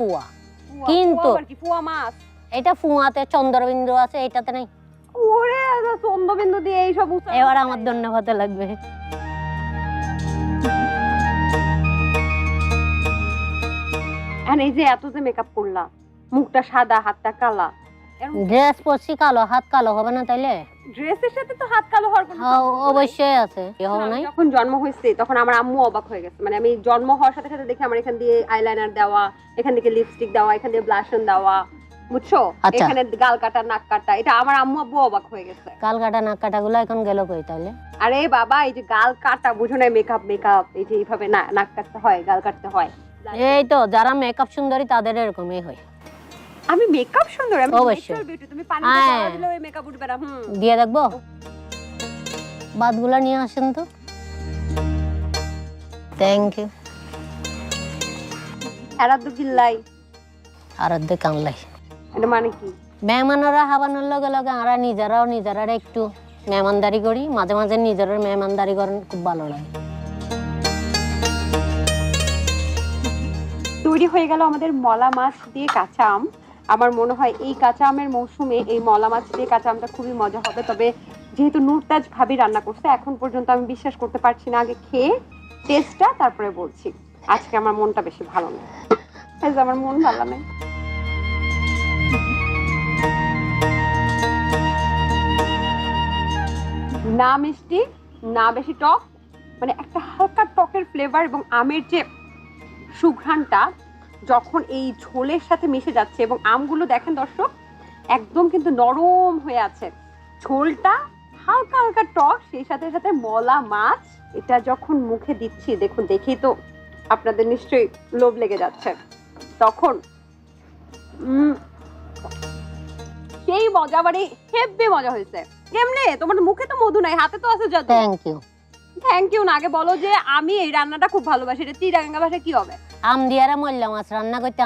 ফুয়া, কিন্তু কি ফুয়া মাছ? এটা ফুয়াতে চন্দ্রবিন্দু আছে, এটাতে নাই। ওরে চন্দ্রবিন্দু দিয়ে এই সব এবার আমার ধন্যবাদ লাগবে। এই যে এত যে মেকআপ করলা, মুখটা সাদা হাতটা কালা, ড্রেস পরছি কালো, হাত কালো হবে না তাইলে? ড্রেসের সাথে তো হাত কালো হওয়ার কোনো হ্যাঁ অবশ্যই আছে। নাই যখন জন্ম হয়েছে তখন আমার আম্মু অবাক হয়ে গেছে, মানে আমি জন্ম হওয়ার সাথে সাথে দেখি আমার এখান দিয়ে আইলাইনার দেওয়া, এখান থেকে লিপস্টিক দেওয়া, এখান দিয়ে ব্লাশন দেওয়া, বুঝছো, এখানে গাল কাটা নাক কাটা, এটা আমার আম্মু আব্বু অবাক হয়ে গেছে। গাল কাটা নাক কাটা গুলো এখন গেল কই তাহলে? আরে বাবা, এই যে গাল কাটা বুঝো না, মেকআপ মেকআপ এই যে এইভাবে না নাক কাটতে হয়, গাল কাটতে হয়। এই তো যারা মেকআপ সুন্দরী তাদের এরকমই হয়। আমি মেকআপ সুন্দর, আমি অবশ্যই। ন্যাচারাল বিউটি, তুমি পানিতে জল দিলে ওই মেকআপ উঠবে না। দিয়ে দেখবো, বাদগুলা নিয়ে আসেন তো। Thank you. আরাধ্য গিল্লাই আরাধ্য কামলাই, এটা মানে কি? মেহমানরা হাবানোর লগে লগে আমরা নিজেরা একটু মেহমানদারি করি, মাঝে মাঝে নিজেরা মেহমানদারি করেন, খুব ভালো লাগে। তৈরি হয়ে গেল আমাদের মলা মাছ দিয়ে কাঁচা আম। আমার মনে হয় এই কাঁচা আমের মৌসুমে এই মলা মাছ দিয়ে কাঁচা আমটা খুবই মজা হবে। তবে যেহেতু নুরতাজ ভাবি রান্না করছে, এখন পর্যন্ত আমি বিশ্বাস করতে পারছি না। আগে খেয়ে টেস্টটা তারপরে বলছি। আজকে আমার মনটা বেশি ভালো নেই, আমার মন ভালো নেই। না মিষ্টি না বেশি টক, মানে একটা হালকা টকের ফ্লেভার এবং আমের যে সুঘ্রাণটা যখন এই ঝোলের সাথে মিশে যাচ্ছে, এবং আমগুলো দেখেন দর্শক একদম কিন্তু নরম হয়ে আছে, ঝোলটা হালকা হালকা টক, সেই সাথে সাথে মলা মাছ, এটা যখন মুখে দিচ্ছি দেখুন, দেখেই তো আপনাদের নিশ্চয়ই লোভ লেগে যাচ্ছে। তখন সেই মজা, মানে হেব্বি মজা হয়েছে। কেমনে? তোমার মুখে তো মধু নাই, হাতে তো আছে জাদু। Thank you. থ্যাংক ইউ না, আগে বলো যে আমি এই রান্নাটা খুব ভালোবাসি। এটা চিটাগাঙ্গা ভাষায় কি হবে? আম দিয়ারা মল্লা মাছ রান্না করতে